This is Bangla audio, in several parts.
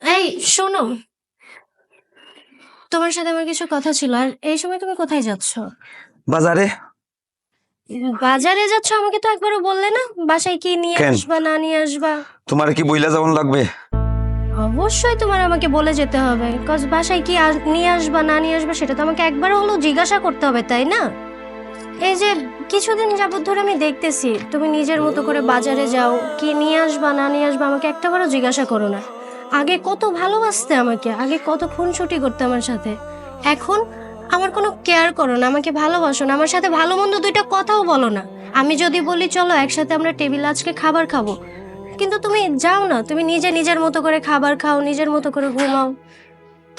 এই শোনো, তোমার সাথে আমার কিছু কথা ছিল। আর এই সময় তুমি কোথায় যাচ্ছ? বাজারে। বাজারে যাচ্ছ? আমাকে তো একবারও বললে না বাসায় কি নিয়ে কেন? আসবা না নিয়ে আসবা। তোমার কি বইলা যেমন লাগবে? অবশ্যই তোমার আমাকে বলে যেতে হবে, কজ বাসায় কি নিয়ে আসবা না নিয়ে আসবা সেটা তো আমাকে একবারও হলেও জিজ্ঞাসা করতে হবে, তাই না? এই যে কিছুদিন যাবত ধরে আমি দেখতেছি তুমি নিজের মতো করে বাজারে যাও, কি নিয়ে আসবা না নিয়ে আসবা আমাকে একটাবারও জিজ্ঞাসা করো না। আগে কত ভালোবাসতে আমাকে, আগে কত খুনসুটি করতে আমার সাথে, এখন আমার কোনো কেয়ার করো না, আমাকে ভালোবাসো না, আমার সাথে ভালো মন্দ দুইটা কথাও বলো না। আমি যদি বলি চলো একসাথে আমরা টেবিলে আজকে খাবার খাবো, কিন্তু তুমি যাও না, তুমি নিজে নিজের মতো করে খাবার খাও, নিজের মতো করে ঘুমাও।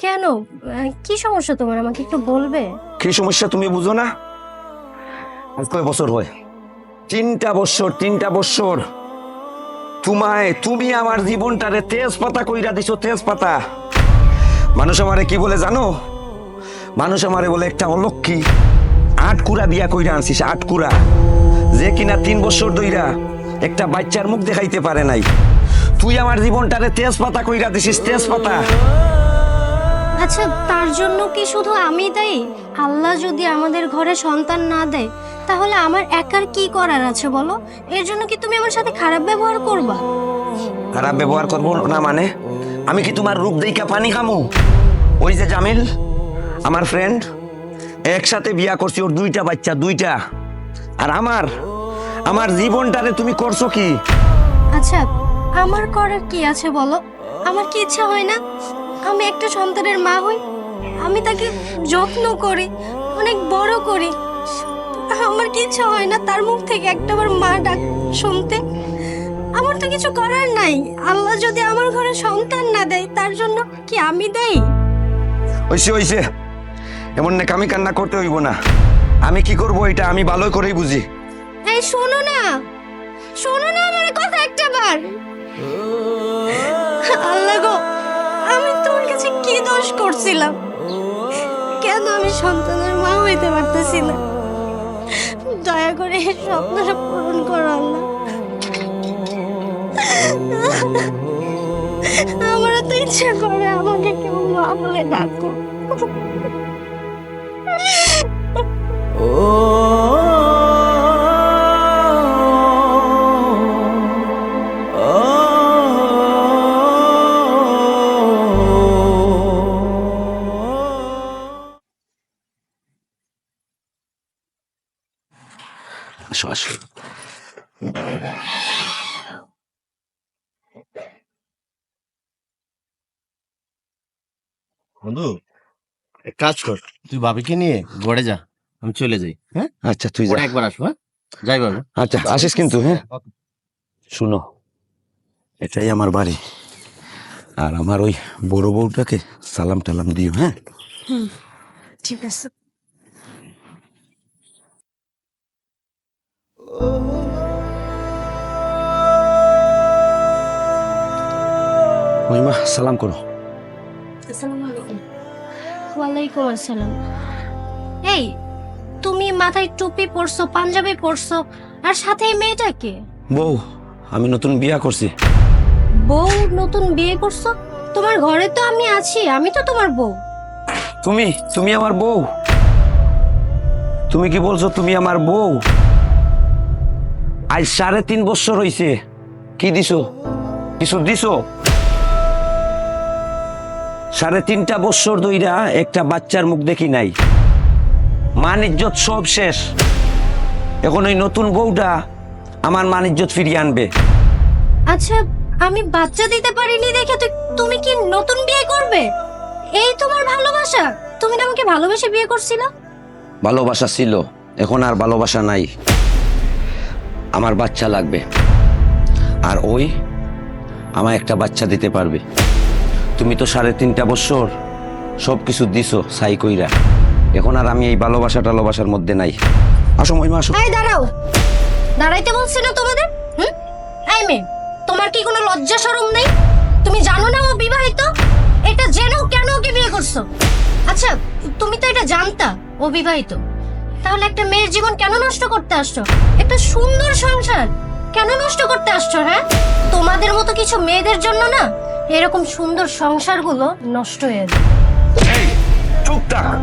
কেন? কি সমস্যা তোমার, আমাকে একটু বলবে? কি সমস্যা তুমি বুঝো না? আজ কয় বছর হয়? 3টা বছর, 3টা বছর তুমি আমার জীবনটারে তেজপাতা কইরা দিছো, তেজপাতা। মানুষ আমারে কি বলে জানো? মানুষ আমারে বলে একটা অলক্ষী, আটকুরা বিয়া কইরা আনছিস, আটকুরা, যে কিনা 3 বছর ধইরা একটা বাচ্চার মুখ দেখাইতে পারে নাই। তুই আমার জীবনটারে তেজপাতা কইরা দিছিস, তেজপাতা। আচ্ছা, তার জন্য কি শুধু আমি দায়ী? আল্লাহ যদি আমাদের ঘরে সন্তান না দেয় তাহলে আমার একার কি করার আছে বলো? এর জন্য কি তুমি আমার সাথে খারাপ ব্যবহার করবা? খারাপ ব্যবহার করবো না মানে? আমি কি তোমার রূপ দেইকা পানি খামু? ওই যে জামিল আমার ফ্রেন্ড, একসাথে বিয়া করছি, ওর 2টা বাচ্চা, 2টা। আর আমার জীবনটারে তুমি করছো কি? আচ্ছা, আমার করার কি আছে বলো? আমার কি ইচ্ছা হয় না আমি একটা সন্তানের মা হই, আমি তাকে যত্ন করি, অনেক বড় করি? আমার কি ইচ্ছা হয় না তার মুখ থেকে একটাবার মা ডাক শুনতে? আমার তো কিছু করার নাই। আল্লাহ যদি আমার ঘরে সন্তান না দেয় তার জন্য কি আমি দেই? হইছে এমন না কামি কান্না করতে হইব না। আমি কি করব এটা আমি ভালোই করেই বুঝি। এই শোনো না, শোনো না আমার কথা একটাবার। আল্লাহ গো, আমি তোমার কাছে কি দোষ করছিলাম? কেন আমি সন্তানের মা হইতে পারতেছি না? দয়া করে এই স্বপ্নটা পূরণ করো আল্লাহ। আমারও তো ইচ্ছা করে আমাকে কেউ মা বলে ডাকো। আসো আসো। বন্ধু, এক কাজ কর, তুই বাবিকে নিয়ে ঘরে যা, আমি চলে যাই। হ্যাঁ, আচ্ছা তুই যা। পরে একবার আসবো। হ্যাঁ, যাই বাবু। আচ্ছা আসিস কিন্তু। হ্যাঁ শুনো, এটাই আমার বাড়ি, আর আমার ওই বড় বউটাকে সালাম টালাম দিও। হ্যাঁ ঠিক আছে। মহিমা সালাম করো। আসসালামু আলাইকুম। ওয়ালাইকুম আসসালাম। এই, তুমি মাথায় টুপি পরছো, পাঞ্জাবি পরছো, আর সাথে এই মেয়েটাকে? বউ, আমি নতুন বিয়া করছি। বউ নতুন বিয়ে করছো? তোমার ঘরে তো আমি আছি, আমি তো তোমার বউ। তুমি আমার বউ? তুমি কি বলছো তুমি আমার বউ? আজ 3.5 বছর হইছে, কি দিছো? কিছু দিছো? 3.5টা বছর ধইরা একটা বাচ্চার মুখ দেখি নাই, মান ইজ্জত সব শেষ। এখন ওই নতুন বউটা আমার মান ইজ্জত ফিরিয়ে আনবে। আচ্ছা, আমি বাচ্চা দিতে পারিনি দেখে তুমি কি নতুন বিয়ে করবে? এই তোমার ভালোবাসা? তুমি না আমাকে ভালোবেসে বিয়ে করছিলা? ভালোবাসা ছিল, এখন আর ভালোবাসা নাই। আমার বাচ্চা লাগবে, আর ওই আমার একটা বাচ্চা দিতে পারবে। তুমি তো 3.5টা বছর সব কিছু দিছো সাই কইরা, এখন আর আমি এই ভালোবাসার মধ্যে নাই। আসো মহিমা আসো। এই দাঁড়াও, দাঁড়াইতে বলছি না তোমাদের? এই মেয়ে, তোমার কি কোনো লজ্জা শরম নেই? তুমি জানো না ও বিবাহিত? এটা জেনেও কেন ওকে বিয়ে করছো? আচ্ছা, তুমি তো এটা জানতা ও বিবাহিত, তাহলে একটা মেয়ের জীবন কেন নষ্ট করতে আসছো? একটা সুন্দর সংসার কেন নষ্ট করতে আসছো? হ্যাঁ, তোমাদের মতো কিছু মেয়েদের জন্য না এরকম সুন্দর সংসারগুলো নষ্ট হয়ে যায়। এই চুপ থাক।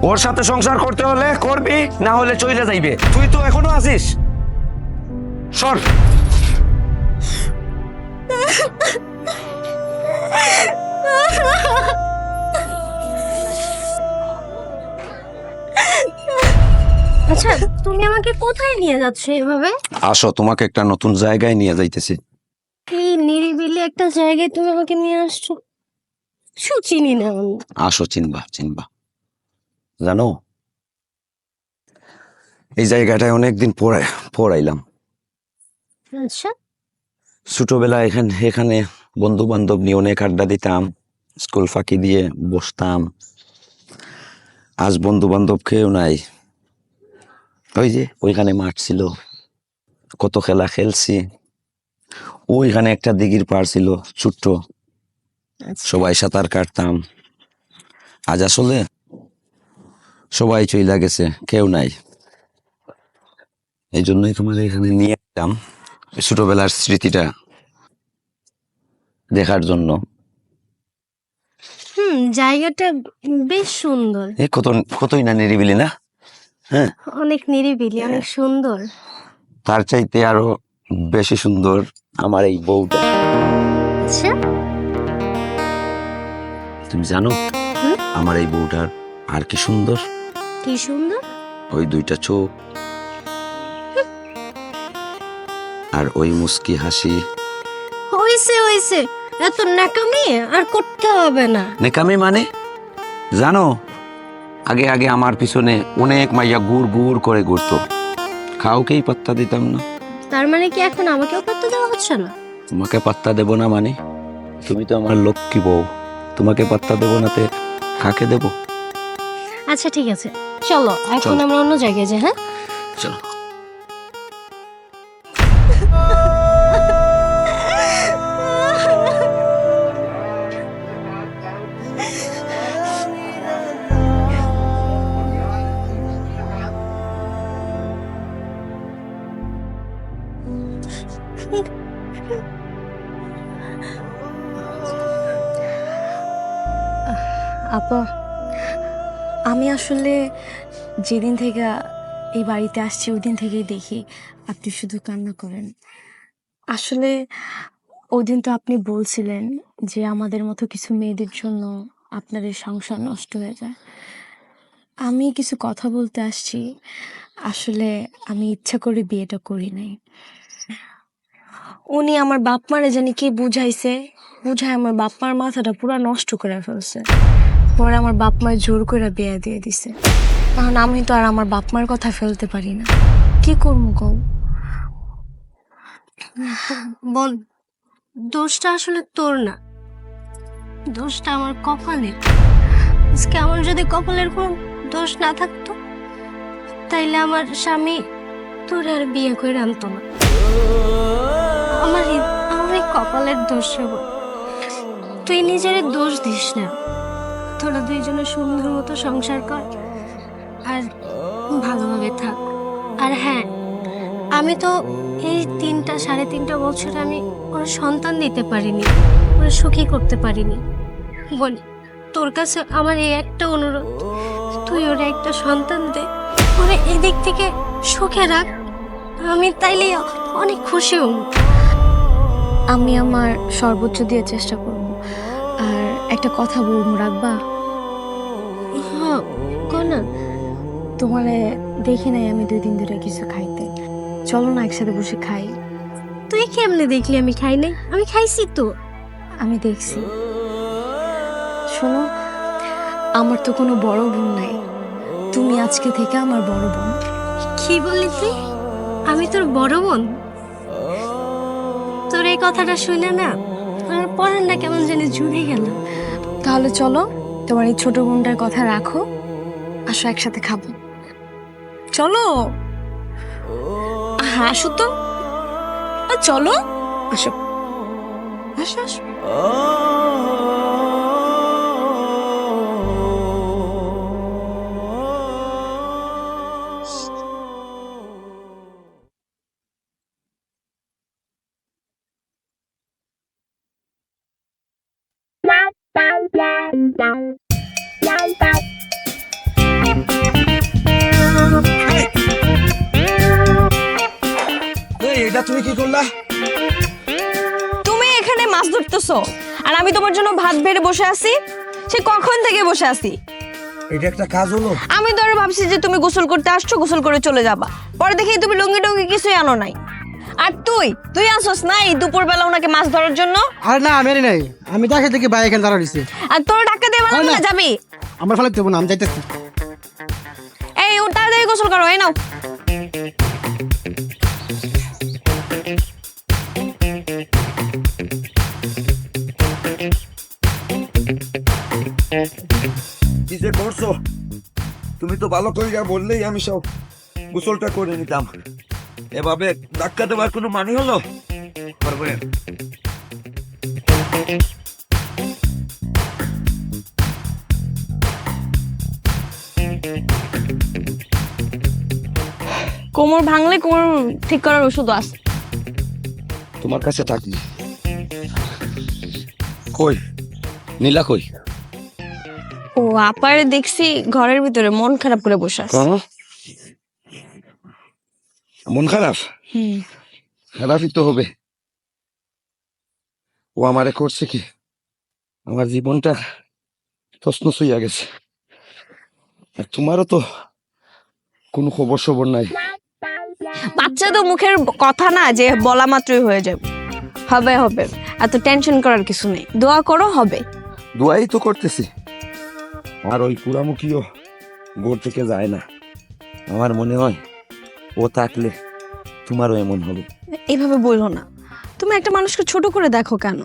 ওর সাথে সংসার করতে হলে করবি, না হলে চলে যাইবে। তুই তো এখনো আছিস। সর। আচ্ছা, তুমি আমাকে কোথায় নিয়ে যাচ্ছ এভাবে? আসো, তোমাকে একটা নতুন জায়গায় নিয়ে যাইতেছি। এই নিরিবিলি একটা জায়গায় তুমি আমাকে নিয়ে আসছো? চিনি না আমি। আসো, চিনবা চিনবা। জানো, এই জায়গাটায় অনেকদিন পড়াইলাম। আচ্ছা। ছোটবেলায় এখানে বন্ধু বান্ধব নিয়ে অনেক আড্ডা দিতাম, স্কুল ফাঁকি দিয়ে বসতাম। আজ বন্ধু বান্ধব কেউ নাই। ওই যে ওইখানে মাঠ ছিল, কত খেলা খেলছি। ওইখানে একটা দিঘির পাড় ছিল ছোট্ট, আচ্ছা। সবাই সাঁতার কাটতাম। আজ আসলে সবাই চইলা গেছে, কেউ নাই। এই জন্যই তোমার এখানে নিয়ে এলাম, ছোটবেলার স্মৃতিটা দেখার জন্য। জায়গাটা বেশ সুন্দর। কতই না নিরিবিলি না? হ্যাঁ, অনেক নিরিবিলি, অনেক সুন্দর। তার চাইতে আরো বেশি সুন্দর আমার এই বউটা। আচ্ছা। তুমি জানো হুম? আমার এই বউটার আর কি সুন্দর? কি সুন্দর? ওই দুইটা চোখ, আর ওই মুস্কি হাসি। হইছে হইছে, এত ন্যাকামি আর করতে হবে না। নেকামি মানে? জানো, আগে আগে আমার পিছনে অনেক মাইয়া গুড় গুড় করে ঘুরতো, কাউকেই পাত্তা দিতাম না। তার মানে কি এখন আমাকেও পাত্তা দেওয়া হচ্ছে না? তোমাকে পাত্তা দেব না মানে? তুমি তো আমার লক্ষ্মী বউ, তোমাকে পাত্তা দেব না তে কাকে দেব? আচ্ছা ঠিক আছে, চলো এখন চলো। আমরা অন্য জায়গায় যাই। হ্যাঁ, চলো। আপা, আমি আসলে যেদিন থেকে এই বাড়িতে আসছি ওই দিন থেকেই দেখি আপনি শুধু কান্না করেন। আসলে ওই দিন তো আপনি বলছিলেন যে আমাদের মতো কিছু মেয়েদের জন্য আপনাদের সংসার নষ্ট হয়ে যায়। আমি কিছু কথা বলতে আসছি। আসলে আমি ইচ্ছা করে বিয়েটা করি নাই। উনি আমার বাপ মারে জানি কি বুঝাইছে, বুঝায় আমার বাপ মার মাথাটা পুরো নষ্ট করে ফেলছে। পরে আমার বাপ মায়ের জোর করে বিয়ে দিয়ে দিছে। কারণ আমি তো আর আমার বাপ মার কথা ফেলতে পারি না। কি করবো কও? বল, দোষটা আসলে তোর না, দোষটা আমার কপালের। আজকে আমার যদি কপালের কোনো দোষ না থাকতো, তাইলে আমার স্বামী তোর আর বিয়ে করে আনতো না। আমার এই কপালের দোষ হবে। তুই নিজের দোষ দিস না। তোরা দুইজনে সুন্দর মতো সংসার কর আর ভালোভাবে থাক। আর হ্যাঁ, আমি তো এই 3.5 বছর আমি ওর সন্তান দিতে পারিনি, ওরা সুখী করতে পারিনি। বল, তোর কাছে আমার এই একটা অনুরোধ, তুই ওরা একটা সন্তান দে, ওরা এদিক থেকে সুখে রাখ। আমি তাইলে অনেক খুশি হব। আমি আমার সর্বোচ্চ দিয়ে চেষ্টা করব। আর একটা কথা বলবো, রাখবা? হ্যাঁ, কর না। তোমারে দেখি নাই আমি 2 দিন ধরে কিছু খাইতে। চলো না একসাথে বসে খাই। তুই কেমনে দেখলি আমি খাই নাই? আমি খাইছি তো। আমি দেখছি। শোনো, আমার তো কোনো বড় বোন নাই, তুমি আজকে থেকে আমার বড় বোন। কি বললি তুই? আমি তোর বড় বোন? তোর এই কথাটা শুনে না আমার পরান না কেমন জানি জুড়ে গেল। তাহলে চলো, তোমার এই ছোট বোনটার কথা রাখো, আসো একসাথে খাবো। চলো, আসো তো, চলো, আসো, আসো আসো। এটা তুমি কি করলা? তুমি এখানে মাছ ধরতেছো আর আমি তোমার জন্য ভাত বেড়ে বসে আছি। সে কখন থেকে বসে আছি। এটা একটা কাজ হলো? আমি ধরে ভাবছি যে তুমি গোসল করতে আসছো, গোসল করে চলে যাবা। পরে দেখি তুমি লুঙ্গি টুঙ্গি কিছুই আনো নাই। আর তুই আসোস না এই দুপুরবেলা ওনাকে মাছ ধরার জন্য? আর না আমি নাই, আমি দেখে দেখি বাইরে এখানে দাঁড়া দিছি। আর তোর টাকা দিয়ে বলা না যাবি? আমার ফেলে দেবো না, আমি যাইতেছি। এই ও তাড়াতাড়ি গোসল করো, এই নাও। কি যে করছো? তুমি তো ভালো করিয়া বললেই আমি সব গোসলটা করে নিতাম। এভাবে ধাক্কা দেওয়ার কোনো মানে হলো? পারবেন? কোমর ভাঙলে কোমর ঠিক করার ওষুধ আছে। তোমার কাছে থাকবি। কই নীলা কই? ও আপারে দেখছি ঘরের ভিতরে মন খারাপ করে বসে আছে। মন খারাপ? খারাপই তো হবে। ও আমারে করছে কি, আমার জীবনটা তছনছ হইয়া গেছে। আর তোমারও তো কোনো খবর সবর নাই। বাচ্চা তো মুখের কথা না যে বলা মাত্রই হয়ে যাবে। হবে হবে, এত টেনশন করার কিছু নেই। দোয়া করো, হবে। দোয়াই তো করতেছি। আর ওই কুড়ামুখিও গোড় থেকে যায় না। আমার মনে হয় ও থাকলে তোমারও এমন হবে। এইভাবে বললো না। তুমি একটা মানুষকে ছোট করে দেখো কেন?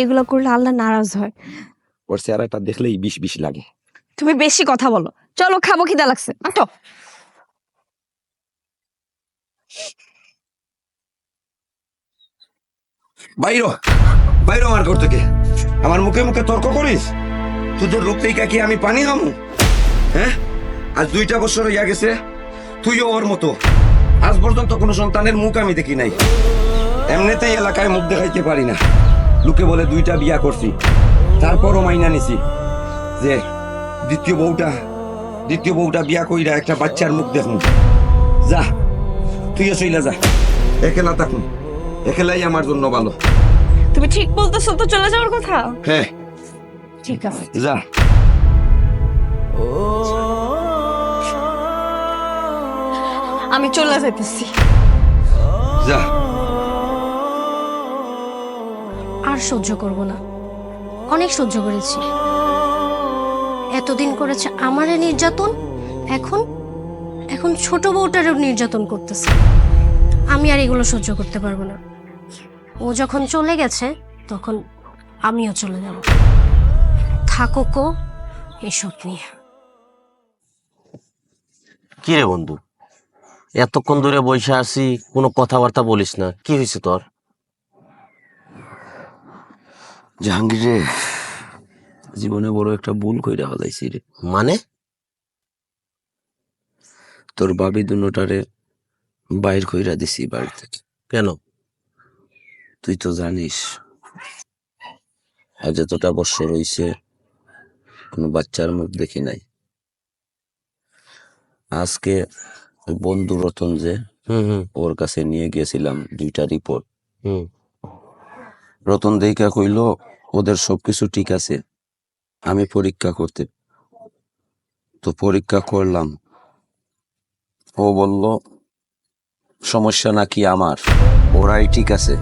এগুলো করলে আল্লাহ নারাজ হয়। ওর চেহারাটা দেখলেই বিষ বিষ লাগে। তুমি বেশি কথা বলো। চলো খাবো, খিদা লাগছে। আটো। বাইরো বাইরো আমার ঘর থেকে। আমার মুখে মুখে তর্ক করিস? তোদের লোক থেকে কি আমি পানি খামু? হ্যাঁ, আজ 2টা বছর হইয়া গেছে, তুইও ওর মতো। আজ পর্যন্ত কোনো সন্তানের মুখ আমি দেখি নাই। এমনিতেই এলাকায় মুখ দেখাইতে পারি না। লোকে বলে 2টা বিয়া করছি, তারপরও মাইনা নিছি যে দ্বিতীয় বউটা বিয়া কইরা একটা বাচ্চার মুখ দেখুন। যা, তুইও চইলা যা। একলা থাকুন, একলাই আমার জন্য ভালো। তুমি ঠিক বলতেছো তো, চলে যাওয়ার কথা? হ্যাঁ ঠিক আছে, যা। আমি চলে যেতেছি। যা। আর সহ্য করব না, অনেক সহ্য করেছি। এতদিন করেছে আমারে নির্যাতন, এখন ছোট বউটারও নির্যাতন করতেছে। আমি আর এগুলো সহ্য করতে পারবো না। ও যখন চলে গেছে তখন আমিও চলে যাব। থাকো এসব নিয়ে। কি রে বন্ধু, এতক্ষণ ধরে বসে আছি, কোনো কথাবার্তা বলিস না, কি হয়েছে তোর? জাহাঙ্গীর রে, জীবনে বড় একটা ভুল কইরা ফেলাইছি রে। মানে? তোর ভাবি দুটারে বাইর কইরা দিছি বাড়ি থেকে। কেন? তুই তো জানিস আজ এতটা বছর হইছে কোনো বাচ্চার মুখ দেখি নাই। আজকে ওই বন্ধু রতন যে, ওর কাছে নিয়ে গেছিলাম 2টা রিপোর্ট। রতন দেইকা কইল ওদের সবকিছু ঠিক আছে, আমি পরীক্ষা করতে। তো পরীক্ষা করলাম, ও বলল সমস্যা নাকি আমার, ওরাই ঠিক আছে।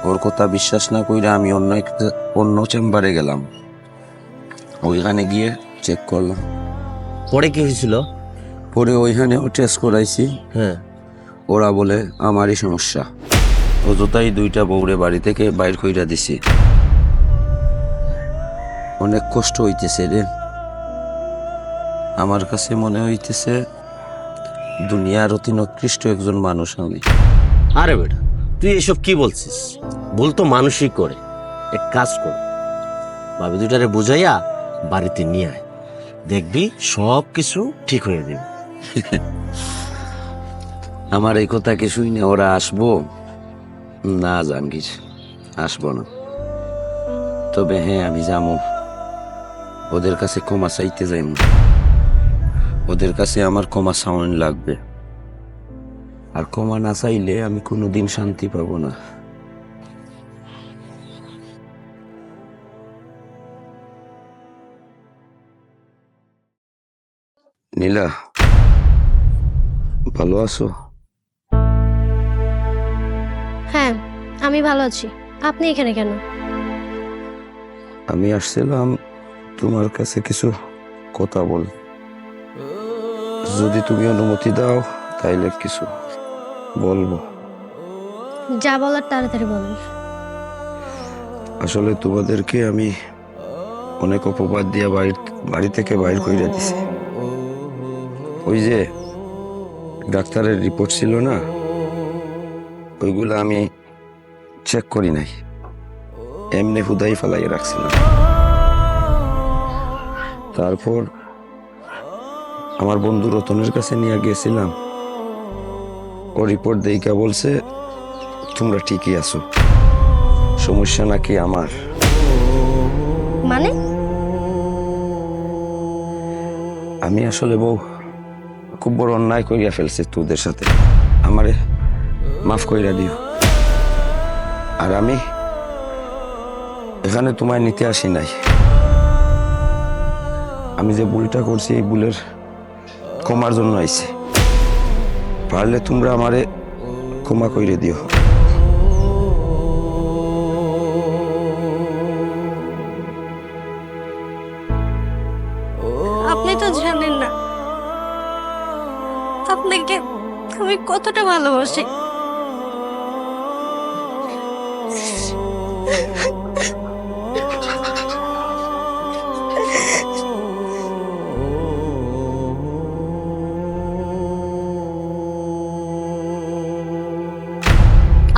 ওর কথা বিশ্বাস না কইরা আমি অন্য চেম্বারে গেলাম। ওইখানে গিয়ে চেক করলাম। পরে কি হয়েছিল? পরে ওইখানেও টেস্ট করাইছি। হ্যাঁ, ওরা বলে আমারই সমস্যা। অযথাই 2টা বউরে বাড়ি থেকে বাইর কইরা দিছি। অনেক কষ্ট হইতেছে রে। আমার কাছে মনে হইতেছে দুনিয়ার অতি নিকৃষ্ট একজন মানুষ আমি। আরে বেটা, তুই এসব কি বলছিস? ভুল তো মানুষই করে। এক কাজ কর, ভাবি দুটারে বুঝাইয়া বাড়িতে নিয়ে আয়, দেখবি সব কিছু ঠিক হয়ে যাবে। আমার এই কথা কি শুনে ওরা আসবো? না জাহাঙ্গীর, আসবো না। তবে হ্যাঁ, আমি যাবো। ওদের কাছে ক্ষমা চাইতে যাইব। ওদের কাছে আমার ক্ষমা চাওয়ান লাগবে। আর ক্ষমা না চাইলে আমি কোনোদিন শান্তি পাবো না। নীলা, ভালো আছো? হ্যাঁ, আমি ভালো আছি। আপনি এখানে কেন? আমি আসছিলাম তোমার কাছে কিছু কথা বল। যদি তুমি অনুমতি দাও তাইলে কিছু বলবো। যা বলার তাড়াতাড়ি বলুন। আসলে তোমাদেরকে আমি অনেক অপবাদ দিয়ে বাড়ি থেকে বাইর কইরা দিছি। ওই যে ডাক্তারের রিপোর্ট ছিল না, ওইগুলো আমি চেক করি নাই, এমনি হুদাই ফেলাই রাখছিলাম। তারপর আমার বন্ধু রতনের কাছে নিয়ে গেছিলাম। ও রিপোর্ট দেইকা বলছে তোমরা ঠিকই আছো, সমস্যা নাকি আমার। মানে? আমি আসলে বউ খুব বড় অন্যায় করিয়া ফেলছি তোদের সাথে, আমারে মাফ কইরা দিও। আর আমি এখানে তোমায় নিতে আসি নাই। আমি যে ভুলটা করছি এই ভুলের ক্ষমার জন্য আইছি। পারলে তোমরা আমারে ক্ষমা কইরে দিও। আপনি তো জানেন না আপনাকে আমি কতটা ভালোবাসি।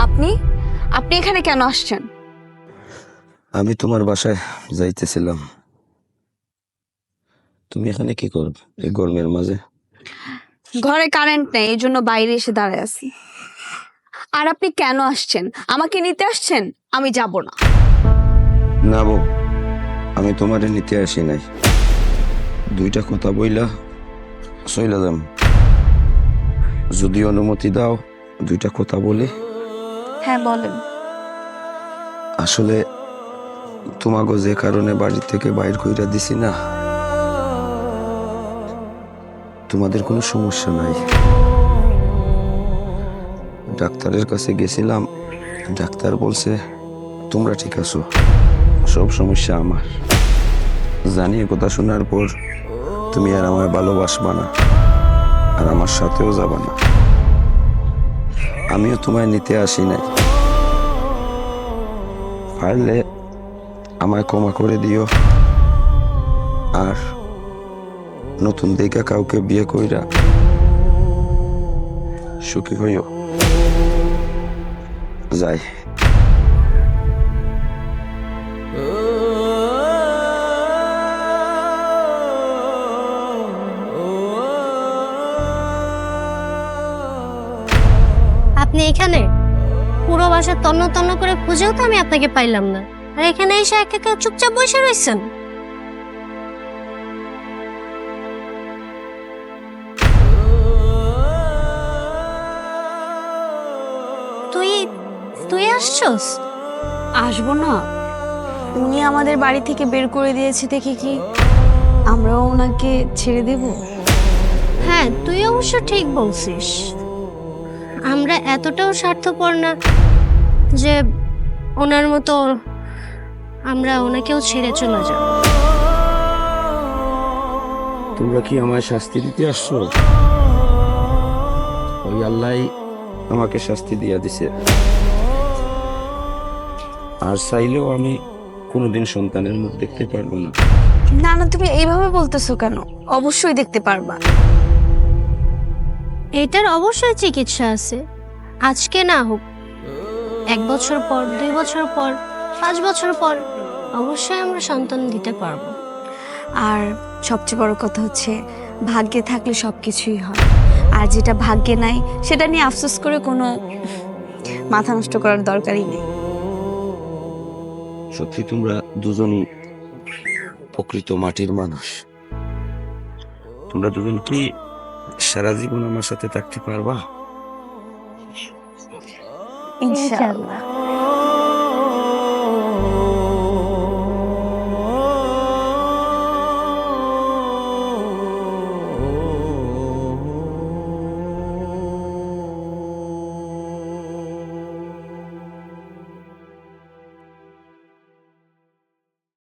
আপনি আপনি এখানে কেন আসছেন? আমি তোমার বাসায় যাইতেছিলাম। তুমি এখানে কি করবে এই গরমের মাঝে? ঘরে কারেন্ট নেই, এই জন্য বাইরে এসে দাঁড়ায় আছি। আর আপনি কেন আসছেন? আমাকে নিতে আসছেন? আমি যাব না। না বউ, আমি তোমারে নিতে আসি নাই। দুইটা কথা বইলা চইলা যাম। যদি অনুমতি দাও দুইটা কথা বলি। হ্যাঁ বলেন। আসলে তোমাকে যে কারণে বাড়ি থেকে বাইর কইরা দিছি না, তোমাদের কোনো সমস্যা নাই। ডাক্তারের কাছে গেছিলাম, ডাক্তার বলছে তোমরা ঠিক আছো, সব সমস্যা আমার। জানি এ কথা শোনার পর তুমি আর আমায় ভালোবাসবা না, আর আমার সাথেও যাবা না। আমিও তোমায় নিতে আসি নাই। পারলে আমায় ক্ষমা করে দিও। আর নতুন দেখা কাউকে বিয়ে কইরা সুখী হইও। যাই। আপনি এখানে? পুরো বাসা তন্ন তন্ন করে খুঁজেও তো আমি আপনাকে পাইলাম না, আর এখানে এসে একা একা চুপচাপ বসে রয়েছেন। তুই তুই আসছস? আসবো না? উনি আমাদের বাড়ি থেকে বের করে দিয়েছে দেখে কি আমরাও ওনাকে ছেড়ে দেব? হ্যাঁ, তুই অবশ্য ঠিক বলছিস। আমরা এতটাও স্বার্থপর না যে ওনার মতো আমরা ওনাকেও ছেড়ে চলে যাব। তোমরা কি আমায় শাস্তি দিতে আসছো? ওই আল্লাহই আমাকে শাস্তি দিয়া দিছে। আর চাইলেও আমি কোনোদিন সন্তানের মুখ দেখতে পারবো না। না না, তুমি এইভাবে বলতেছো কেন? অবশ্যই দেখতে পারবা। এটার অবশ্যই চিকিৎসা আছে। আজকে না হোক, 1 বছর পর, 2 বছর পর, 5 বছর পর অবশ্যই আমরা সন্তান দিতে পারবো। আর সবচেয়ে বড় কথা হচ্ছে, ভাগ্যে থাকলে সব কিছুই হয়। আর যেটা ভাগ্যে নাই সেটা নিয়ে আফসোস করে কোনো মাথা নষ্ট করার দরকারই নেই। সত্যি তোমরা দুজনই প্রকৃত মাটির মানুষ। তোমরা দুজন কি সারা জীবন আমার সাথে থাকতে পারবা? ইনশাআল্লাহ।